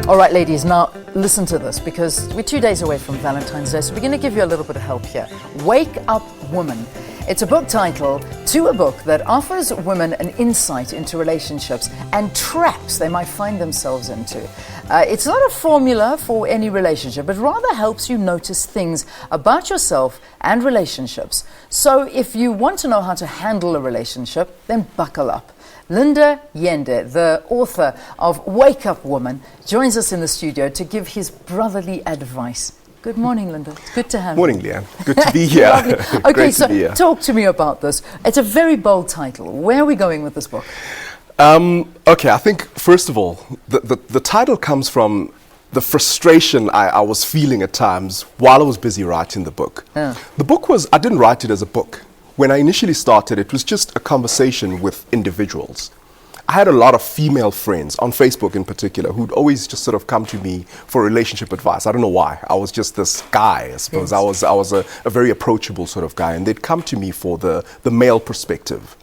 All right, ladies, now listen to this, because we're 2 days away from Valentine's Day, so we're going to give you a little bit of help here. Wake Up Woman. It's a book title to a book that offers women an insight into relationships and traps they might find themselves into. It's not a formula for any relationship, but rather helps you notice things about yourself and relationships. So if you want to know how to handle a relationship, then buckle up. Yende, the author of Wake Up Woman, joins us in the studio to give his brotherly advice. Good morning, Linda. It's good to have Morning, you. Leanne. Good to be here. Okay, Great so to be here. talk to me about this. It's a very bold title. Where are we going with this book? Okay, I think, first of all, the title comes from the frustration I was feeling at times while I was busy writing the book. Yeah. The book I didn't write it as a book. When I initially started, it was just a conversation with individuals. I had a lot of female friends, on Facebook in particular, who'd always just sort of come to me for relationship advice. I don't know why. I was just this guy, I suppose. Yes. I was a very approachable sort of guy, and they'd come to me for the male perspective.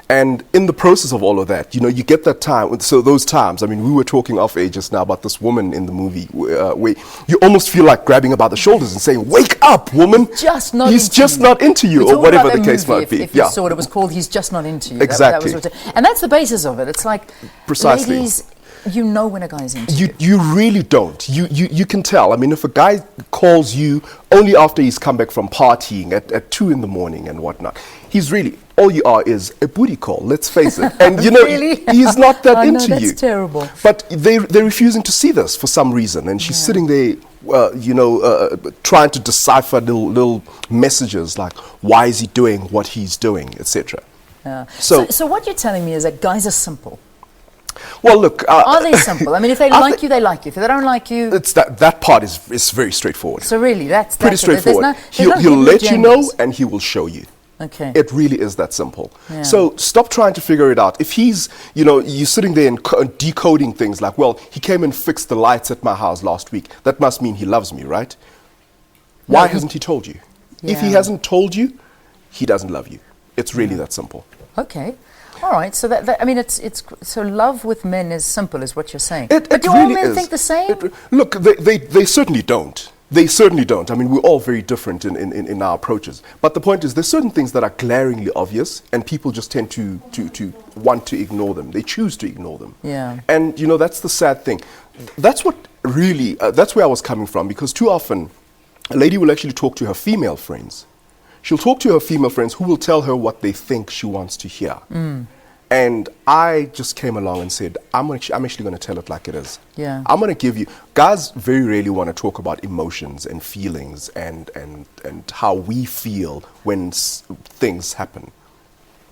And in the process of all of that, you get that time. So those times, I mean, we were talking off air just now about this woman in the movie where you almost feel like grabbing about the shoulders and saying, "Wake up, woman! He's just not into you," or whatever the case might be. If you saw what it was called, "He's Just Not Into You." Exactly. And that's the basis of it. It's like, Precisely. ladies, you know when a guy's into you. You really don't. You can tell. I mean, if a guy calls you only after he's come back from partying at 2 in the morning and whatnot, he's really, all you are is a booty call, let's face it. And Really? he's not that I know, into that's you. terrible. But they're refusing to see this for some reason. And she's sitting there, trying to decipher little messages like, why is he doing what he's doing, etc. Yeah. So So what you're telling me is that guys are simple. well, look. Are they simple? I mean, if they like you, they like you. If they don't like you... It's that part is very straightforward. So really, that's Pretty straightforward. There's no He'll let you know, agendas. and he will show you. Okay. It really is that simple. Yeah. So stop trying to figure it out. If he's, you're sitting there and decoding things like, well, he came and fixed the lights at my house last week. That must mean he loves me, right? Why hasn't he told you? If he Yeah. hasn't told you, he doesn't love you. It's really that simple. Okay. All right. So I mean, it's so love with men is simple, is what you're saying. It but do really all men is. think the same? Look, they certainly don't. They certainly don't. I mean, we're all very different in our approaches. But the point is, there's certain things that are glaringly obvious, and people just tend to want to ignore them. They choose to ignore them. Yeah. And, that's the sad thing. That's what really, that's where I was coming from, because too often, a lady will actually talk to her female friends. She'll talk to her female friends who will tell her what they think she wants to hear. And I just came along and said, I'm actually going to tell it like it is. Yeah. I'm going to give you... Guys very rarely want to talk about emotions and feelings and how we feel when things happen.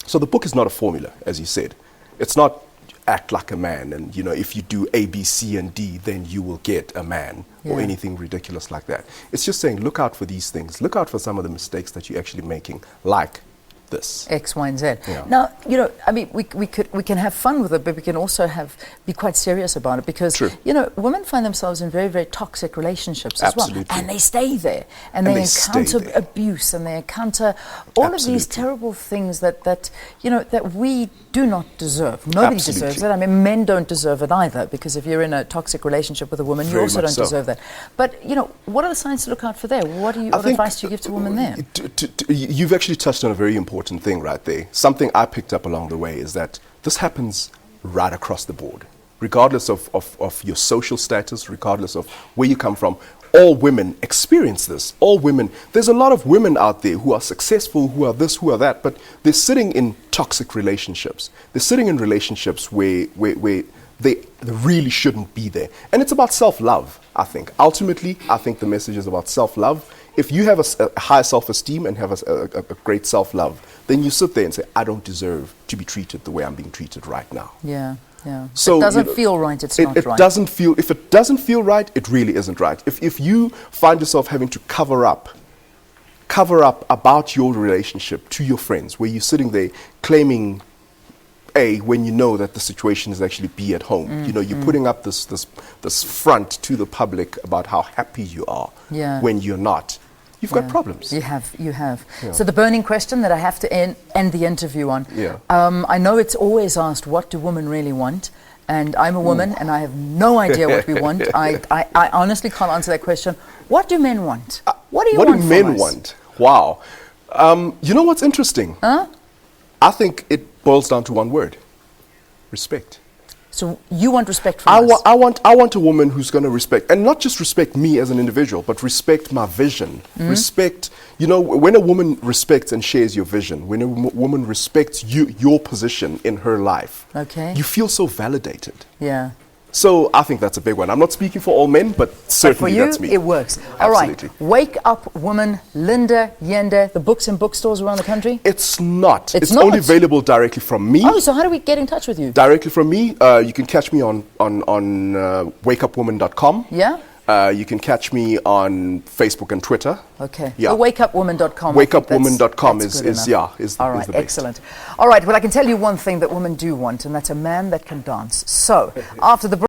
So the book is not a formula, as you said. It's not act like a man and, if you do A, B, C, and D, then you will get a man or Yeah. anything ridiculous like that. It's just saying, look out for these things. Look out for some of the mistakes that you're actually making, like this. X, Y, and Z. Yeah. Now, I mean, we can have fun with it, but we can also be quite serious about it, because True. women find themselves in very, very toxic relationships as well, Absolutely. and they stay there, and And they they stay encounter there. abuse, and they encounter all of these Absolutely. terrible things that we do not deserve. Nobody Absolutely. deserves it. I mean, men don't deserve it either, because if you're in a toxic relationship with a woman, you Very also much don't so. deserve that. But what are the signs to look out for there? What I think, advice do you give to women there? You've actually touched on a very important thing right there. Something I picked up along the way is that this happens right across the board. Regardless of your social status, regardless of where you come from, all women experience this. All women. There's a lot of women out there who are successful, who are this, who are that, but they're sitting in toxic relationships. They're sitting in relationships where they really shouldn't be there. And it's about self-love, I think. Ultimately, I think the message is about self-love. If you have a high self-esteem and have a great self-love, then you sit there and say, I don't deserve to be treated the way I'm being treated right now. Yeah, yeah. So, it doesn't feel right, it's not it right. doesn't feel, if it doesn't feel right, it really isn't right. If you find yourself having to cover up about your relationship to your friends, where you're sitting there claiming A, when you know that the situation is actually B at home. You're putting up this front to the public about how happy you are when you're not. You've got problems. You have. Yeah. So the burning question that I have to end the interview on. Yeah. I know it's always asked, what do women really want? and I'm a woman, and I have no idea what we want. I honestly can't answer that question. What do men want? What do you want What do from men us? want? Wow. You know what's interesting? Huh? I think it boils down to one word: respect. So you want respect from us? I want a woman who's going to respect, and not just respect me as an individual, but respect my vision. Respect, you know, when a woman respects and shares your vision, when a woman respects your position in her life, Okay. you feel so validated. Yeah. So I think that's a big one. I'm not speaking for all men, but certainly But for you, that's me. it works. All right. Absolutely. Wake Up Woman, Linda, Yende, the books in bookstores around the country? It's not. It's only not? available directly from me. Oh, so how do we get in touch with you? Directly from me. You can catch me on wakeupwoman.com. Yeah? You can catch me on Facebook and Twitter. Okay. Yeah. Well, wakeupwoman.com. Wakeupwoman.com that's is good enough. All right, the best. excellent. All right, well, I can tell you one thing that women do want, and that's a man that can dance. So, after the break,